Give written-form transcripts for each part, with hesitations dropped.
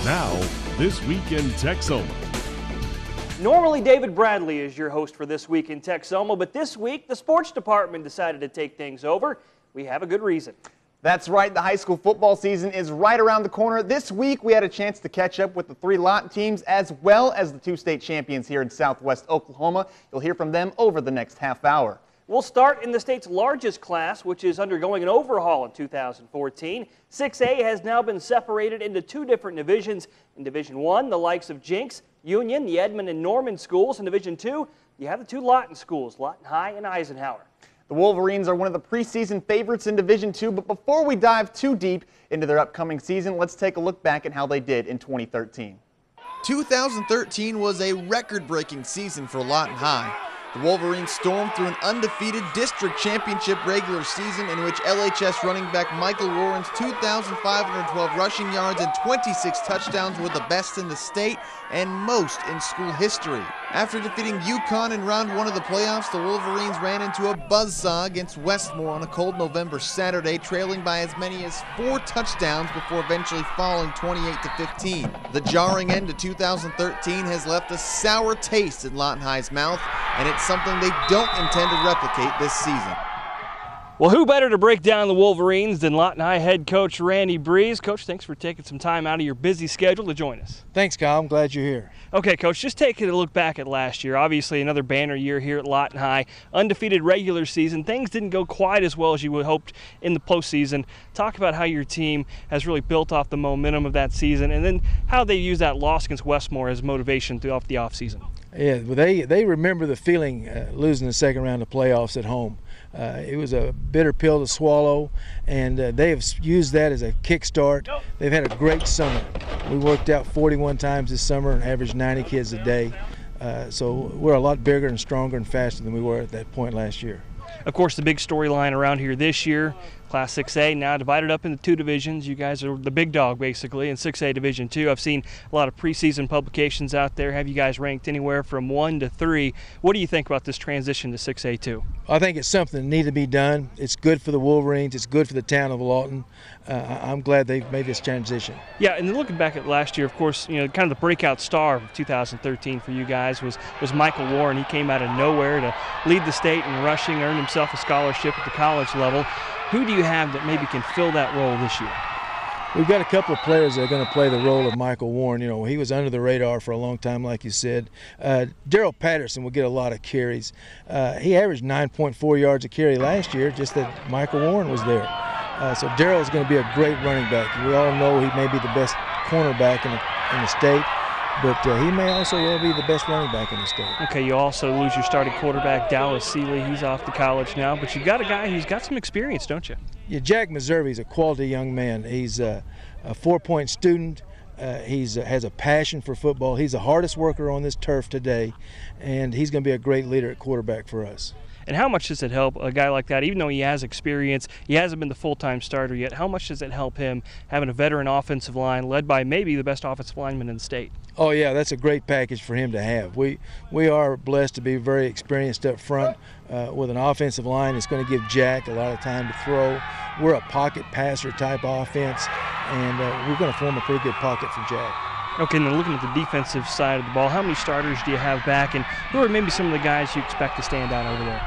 Now, This Week in Texoma. Normally, David Bradley is your host for This Week in Texoma, but this week, the sports department decided to take things over. We have a good reason. That's right, the high school football season is right around the corner. This week, we had a chance to catch up with the 3 Lawton teams as well as the 2 state champions here in Southwest Oklahoma. You'll hear from them over the next half hour. We'll start in the state's largest class, which is undergoing an overhaul in 2014. 6A has now been separated into 2 different divisions. In Division 1, the likes of Jinx, Union, the Edmond and Norman schools. In Division 2, you have the 2 Lawton schools, Lawton High and Eisenhower. The Wolverines are one of the preseason favorites in Division 2, but before we dive too deep into their upcoming season, let's take a look back at how they did in 2013. 2013 was a record-breaking season for Lawton High. The Wolverines stormed through an undefeated district championship regular season in which LHS running back Michael Warren's 2,512 rushing yards and 26 touchdowns were the best in the state and most in school history. After defeating UConn in round 1 of the playoffs, the Wolverines ran into a buzzsaw against Westmore on a cold November Saturday, trailing by as many as 4 touchdowns before eventually falling 28-15. The jarring end to 2013 has left a sour taste in Lawton High's mouth, and it's something they don't intend to replicate this season. Well, who better to break down the Wolverines than Lawton High head coach Randy Breeze. Coach, thanks for taking some time out of your busy schedule to join us. Thanks, Kyle. I'm glad you're here. Okay, Coach, just taking a look back at last year. Obviously, another banner year here at Lawton High. Undefeated regular season. Things didn't go quite as well as you would hoped in the postseason. Talk about how your team has really built off the momentum of that season, and then how they use that loss against Westmore as motivation throughout the offseason. Yeah, well, they remember the feeling losing the second round of playoffs at home. It was a bitter pill to swallow, and they have used that as a kickstart. They've had a great summer. We worked out 41 times this summer and averaged 90 kids a day. So we're a lot bigger and stronger and faster than we were at that point last year. Of course, the big storyline around here this year, Class 6A now divided up into 2 divisions. You guys are the big dog, basically, in 6A Division 2. I've seen a lot of preseason publications out there. Have you guys ranked anywhere from 1 to 3? What do you think about this transition to 6A2? I think it's something that needs to be done. It's good for the Wolverines. It's good for the town of Lawton. I'm glad they've made this transition. Yeah, and then looking back at last year, of course, you know, kind of the breakout star of 2013 for you guys was Michael Warren. He came out of nowhere to lead the state in rushing, earned himself a scholarship at the college level. Who do you have that maybe can fill that role this year? We've got a couple of players that are going to play the role of Michael Warren. You know, he was under the radar for a long time, like you said. Daryl Patterson will get a lot of carries. He averaged 9.4 yards a carry last year, just that Michael Warren was there. So Daryl is going to be a great running back. We all know he may be the best cornerback in the state, but he may also well be the best running back in the state. Okay, you also lose your starting quarterback, Dallas Seeley. He's off to college now, but you got a guy who's got some experience, don't you? Yeah, Jack Meserve's a quality young man. He's a 4-point student. He has a passion for football. He's the hardest worker on this turf today, and he's going to be a great leader at quarterback for us. And how much does it help a guy like that, even though he has experience, he hasn't been the full-time starter yet, how much does it help him having a veteran offensive line led by maybe the best offensive lineman in the state? Oh, yeah, that's a great package for him to have. We are blessed to be very experienced up front with an offensive line that's going to give Jack a lot of time to throw. We're a pocket passer type offense, and we're going to form a pretty good pocket for Jack. Okay, and then looking at the defensive side of the ball, how many starters do you have back, and who are maybe some of the guys you expect to stand out over there?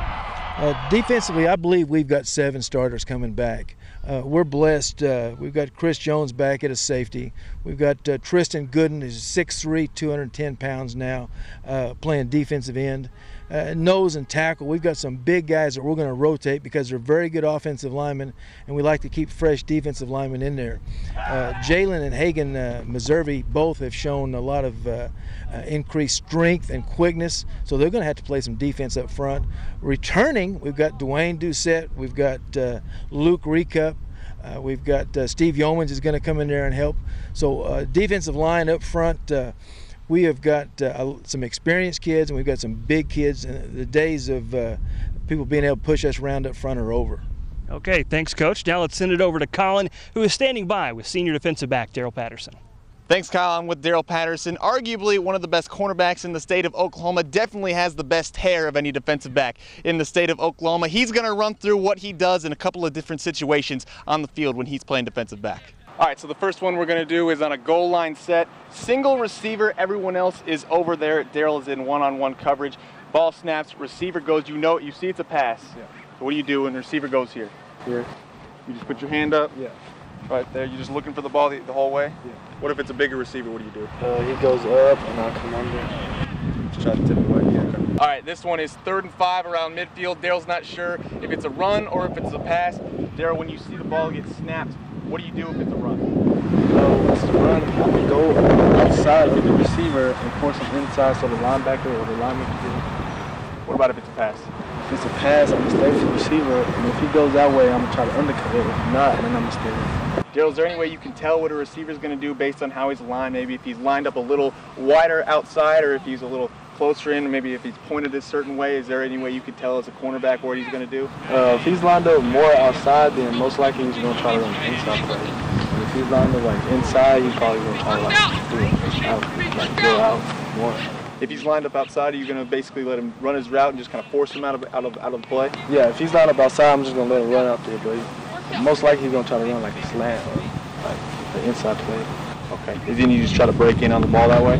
Defensively, I believe we've got 7 starters coming back. We're blessed. We've got Chris Jones back at a safety. We've got Tristan Gooden, who's 6'3", 210 pounds now, playing defensive end. Nose and tackle, we've got some big guys that we're going to rotate because they're very good offensive linemen, and we like to keep fresh defensive linemen in there. Jalen and Hagan Meserve both have shown a lot of increased strength and quickness, so they're going to have to play some defense up front. Returning, we've got Dwayne Doucette, we've got Luke Recup, we've got Steve Yeomans is going to come in there and help. So defensive line up front, we have got some experienced kids, and we've got some big kids. And the days of people being able to push us around up front are over. Okay, thanks, Coach. Now let's send it over to Colin, who is standing by with senior defensive back Daryl Patterson. Thanks, Kyle. I'm with Daryl Patterson. Arguably one of the best cornerbacks in the state of Oklahoma. Definitely has the best hair of any defensive back in the state of Oklahoma. He's going to run through what he does in a couple of different situations on the field when he's playing defensive back. All right, so the first one we're going to do is on a goal line set. Single receiver, everyone else is over there. Daryl is in one-on-one coverage. Ball snaps, receiver goes, you see it's a pass. Yeah. So what do you do when the receiver goes here? Here. You just put your hand up? Yeah. Right there, you're just looking for the ball the whole way? Yeah. What if it's a bigger receiver, what do you do? He goes up and I'll come under. Just try to tip it away. Yeah. All right, this one is 3rd and 5 around midfield. Daryl's not sure if it's a run or if it's a pass. Daryl, when you see the ball get snapped, what do you do if it's a run? It's a run. I can go outside of the receiver and force him inside so the linebacker or the lineman can get him. What about if it's a pass? If it's a pass, I'm going to stay with the receiver, and if he goes that way, I'm going to try to undercut it. If not, then I'm going to stay with him. Daryl, is there any way you can tell what a receiver's going to do based on how he's lined? Maybe if he's lined up a little wider outside, or if he's a little closer in, or maybe if he's pointed a certain way, is there any way you could tell as a cornerback what he's going to do? If he's lined up more outside, then most likely he's going to try to run the inside play. And if he's lined up like inside, he's probably going to try to go out more. If he's lined up outside, are you going to basically let him run his route and just kind of force him out of the play? Yeah, if he's lined up outside, I'm just going to let him run out there, but most likely he's going to try to run like a slant or like the inside play. Okay. And then you just try to break in on the ball that way?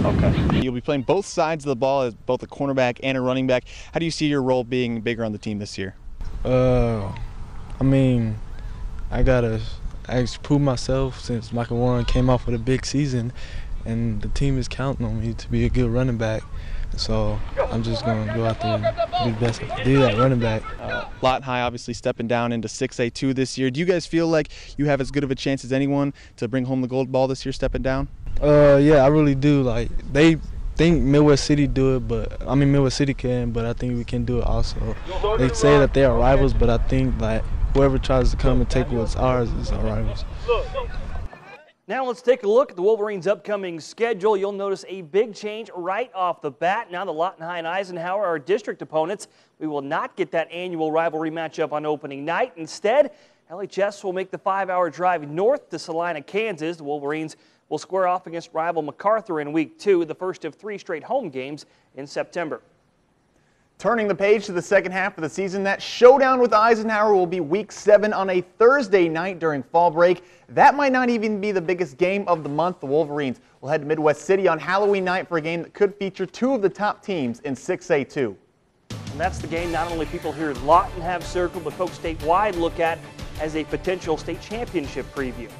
Okay. You'll be playing both sides of the ball as both a cornerback and a running back. How do you see your role being bigger on the team this year? I mean, I gotta prove myself since Michael Warren came off with a big season, and the team is counting on me to be a good running back. So I'm just going to go out there and do the best I can do at running back. Lawton High obviously stepping down into 6A2 this year. Do you guys feel like you have as good of a chance as anyone to bring home the gold ball this year stepping down? Yeah, I really do. Like, they think Midwest City do it, Midwest City can, but I think we can do it also. They say that they are rivals, but I think like whoever tries to come and take what's ours is our rivals. Now let's take a look at the Wolverines' upcoming schedule. You'll notice a big change right off the bat. Now the Lawton High and Eisenhower are district opponents. We will not get that annual rivalry matchup on opening night. Instead, LHS will make the 5-hour drive north to Salina, Kansas. The Wolverines will square off against rival MacArthur in Week 2, the first of 3 straight home games in September. Turning the page to the second half of the season, that showdown with Eisenhower will be Week 7 on a Thursday night during fall break. That might not even be the biggest game of the month. The Wolverines will head to Midwest City on Halloween night for a game that could feature 2 of the top teams in 6A2. And that's the game not only people here in Lawton have circled, but folks statewide look at as a potential state championship preview.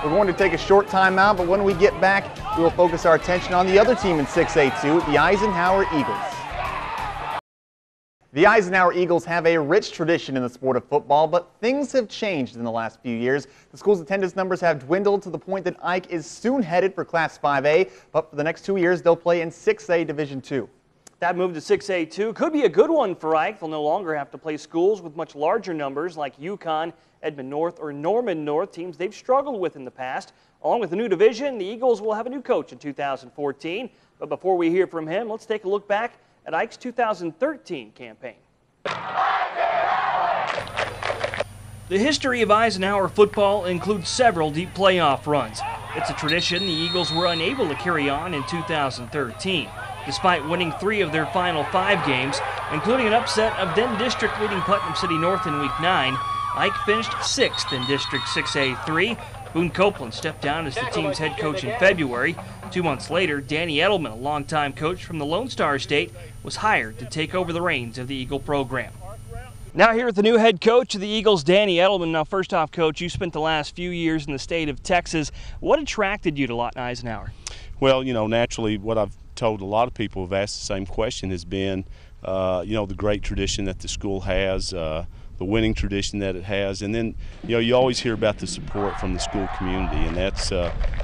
We're going to take a short time out, but when we get back, we will focus our attention on the other team in 6A2, the Eisenhower Eagles. The Eisenhower Eagles have a rich tradition in the sport of football, but things have changed in the last few years. The school's attendance numbers have dwindled to the point that Ike is soon headed for Class 5A, but for the next 2 years, they'll play in 6A Division II. That move to 6A2 could be a good one for Ike. They'll no longer have to play schools with much larger numbers like Yukon, Edmond North, or Norman North, teams they've struggled with in the past. Along with the new division, the Eagles will have a new coach in 2014. But before we hear from him, let's take a look back at Ike's 2013 campaign. The history of Eisenhower football includes several deep playoff runs. It's a tradition the Eagles were unable to carry on in 2013. Despite winning 3 of their final 5 games, including an upset of then district leading Putnam City North in Week 9, Ike finished 6th in District 6A3. Boone Copeland stepped down as the team's head coach in February. 2 months later, Danny Edelman, a longtime coach from the Lone Star State, was hired to take over the reins of the Eagle program. Now here with the new head coach of the Eagles, Danny Edelman. Now first off, Coach, you spent the last few years in the state of Texas. What attracted you to Lawton Eisenhower? Well, naturally what I've told a lot of people who've asked the same question has been, the great tradition that the school has, the winning tradition that it has, and then you always hear about the support from the school community, and that's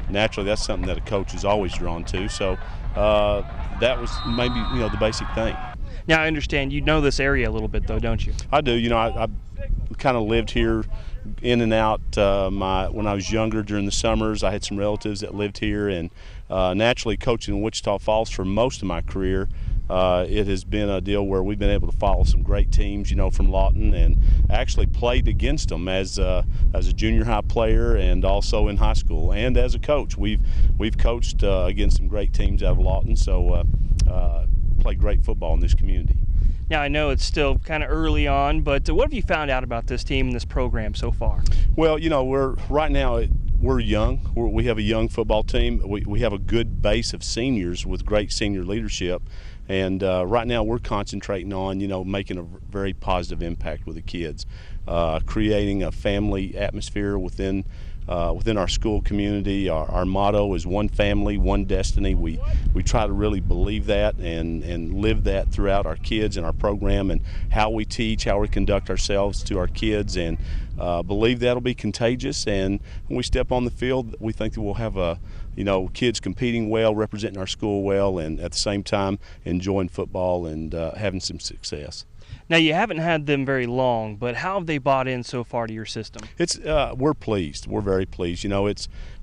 naturally that's something that a coach is always drawn to. So that was maybe the basic thing. Now I understand you know this area a little bit though, don't you? I do. I kind of lived here in and out when I was younger during the summers. I had some relatives that lived here, and naturally coaching in Wichita Falls for most of my career, it has been a deal where we've been able to follow some great teams, from Lawton, and actually played against them as a junior high player and also in high school. And as a coach, we've coached against some great teams out of Lawton, so played great football in this community. Now I know it's still kind of early on, but what have you found out about this team and this program so far? Well, we're right now we're young. We have a young football team. We have a good base of seniors with great senior leadership. And right now we're concentrating on, making a very positive impact with the kids, creating a family atmosphere within our school community. Our motto is one family, one destiny. We try to really believe that and live that throughout our kids and our program and how we teach, how we conduct ourselves to our kids, and believe that'll be contagious. And when we step on the field, we think that we'll have kids competing well, representing our school well, and at the same time enjoying football and having some success. Now, you haven't had them very long, but how have they bought in so far to your system? We're pleased. We're very pleased.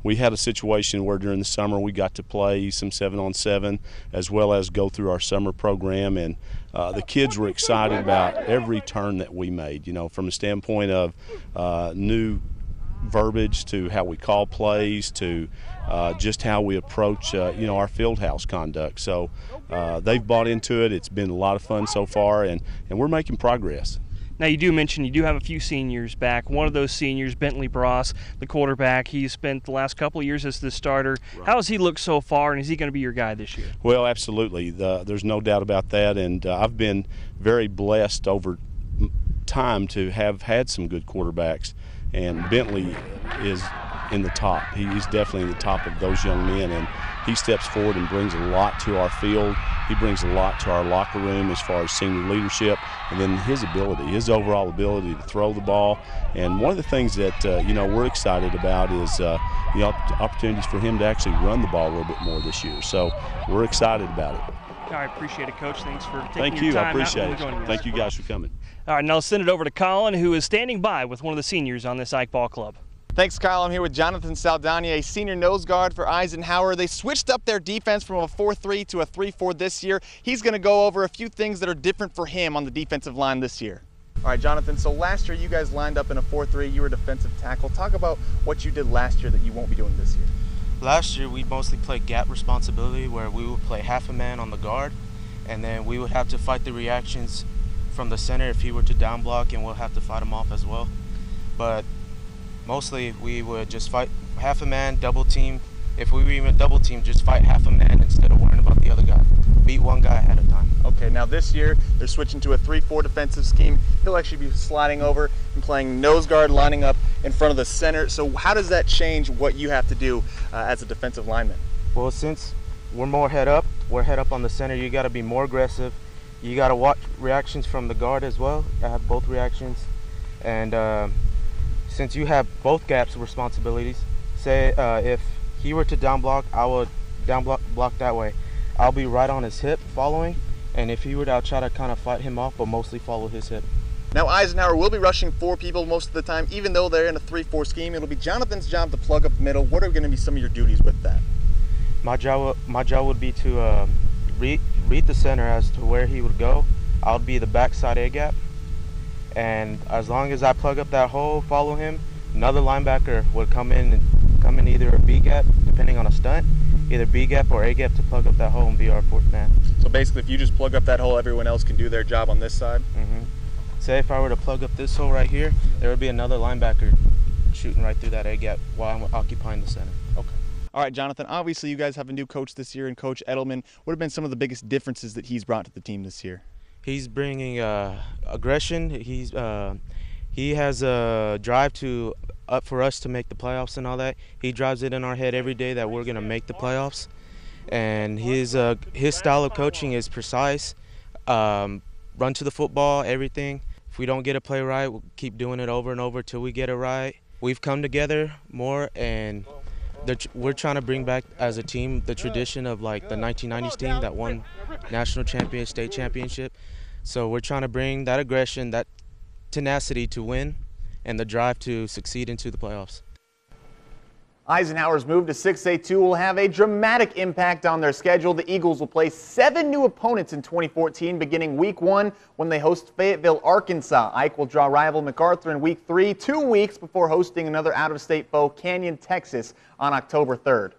We had a situation where during the summer we got to play some 7-on-7 as well as go through our summer program, and the kids were excited about every turn that we made, from a standpoint of new verbiage to how we call plays to just how we approach our field house conduct. So they've bought into it. It's been a lot of fun so far, and we're making progress. Now, you do mention you do have a few seniors back. One of those seniors, Bentley Bross, the quarterback, he's spent the last couple of years as the starter. Right. How has he looked so far, and is he going to be your guy this year? Well, absolutely. There's no doubt about that, and I've been very blessed over time to have had some good quarterbacks, and Bentley is in the top. He's definitely in the top of those young men, and he steps forward and brings a lot to our field. He brings a lot to our locker room as far as senior leadership, and then his overall ability to throw the ball. And one of the things that we're excited about is the opportunities for him to actually run the ball a little bit more this year. So we're excited about it. All right, appreciate it, Coach. Thanks for taking Thank your you. time I appreciate out it. and joining us. Thank you guys for coming. All right, now I'll send it over to Colin, who is standing by with one of the seniors on this Ike Ball Club. Thanks, Kyle. I'm here with Jonathan Saldana, a senior nose guard for Eisenhower. They switched up their defense from a 4-3 to a 3-4 this year. He's going to go over a few things that are different for him on the defensive line this year. All right, Jonathan, so last year you guys lined up in a 4-3. You were defensive tackle. Talk about what you did last year that you won't be doing this year. Last year we mostly played gap responsibility, where we would play half a man on the guard, and then we would have to fight the reactions from the center if he were to down block, and we'll have to fight him off as well. But mostly we would just fight half a man, double team. If we were even double team, just fight half a man instead of worrying about the other guy. Beat one guy ahead of time. Okay, now this year they're switching to a 3-4 defensive scheme. He'll actually be sliding over and playing nose guard, lining up in front of the center. So how does that change what you have to do as a defensive lineman? Well, since we're head up on the center, you got to be more aggressive. You got to watch reactions from the guard as well. I have both reactions. And since you have both gaps responsibilities, say if he were to down block, I would down block that way. I'll be right on his hip following, and if he were to, I'll try to kind of fight him off, but mostly follow his hip. Now Eisenhower will be rushing 4 people most of the time, even though they're in a 3-4 scheme. It'll be Jonathan's job to plug up the middle. What are going to be some of your duties with that? My job would be to read the center as to where he would go. I would be the backside A gap, and as long as I plug up that hole, follow him, another linebacker would come in either a B gap, depending on a stunt, either B gap or A gap to plug up that hole and be our 4th man. So basically, if you just plug up that hole, everyone else can do their job on this side? Mm-hmm. Say if I were to plug up this hole right here, there would be another linebacker shooting right through that A gap while I'm occupying the center. Okay. All right, Jonathan, obviously you guys have a new coach this year, and Coach Edelman. What have been some of the biggest differences that he's brought to the team this year? He's bringing aggression. He has a drive up for us to make the playoffs and all that. He drives it in our head every day that we're going to make the playoffs. And his style of coaching is precise, run to the football, everything. If we don't get a play right, we'll keep doing it over and over till we get it right. We've come together more, and we're trying to bring back as a team the tradition of like the 1990s team that won national champion, state championship. So we're trying to bring that aggression, that tenacity to win, and the drive to succeed into the playoffs. Eisenhower's move to 6A2 will have a dramatic impact on their schedule. The Eagles will play 7 new opponents in 2014, beginning week 1 when they host Fayetteville, Arkansas. Ike will draw rival MacArthur in week 3, 2 weeks before hosting another out-of-state foe, Canyon, Texas, on October 3rd.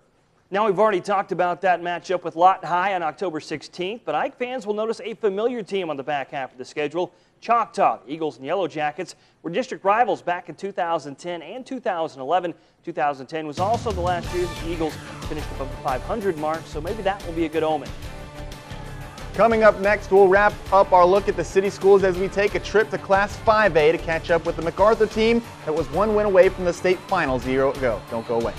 Now, we've already talked about that matchup with Lawton High on October 16th, but Ike fans will notice a familiar team on the back half of the schedule. Choctaw, the Eagles and Yellow Jackets were district rivals back in 2010 and 2011. 2010 was also the last year that the Eagles finished above the 500 mark, so maybe that will be a good omen. Coming up next, we'll wrap up our look at the city schools as we take a trip to Class 5A to catch up with the MacArthur team that was one win away from the state finals a year ago. Don't go away.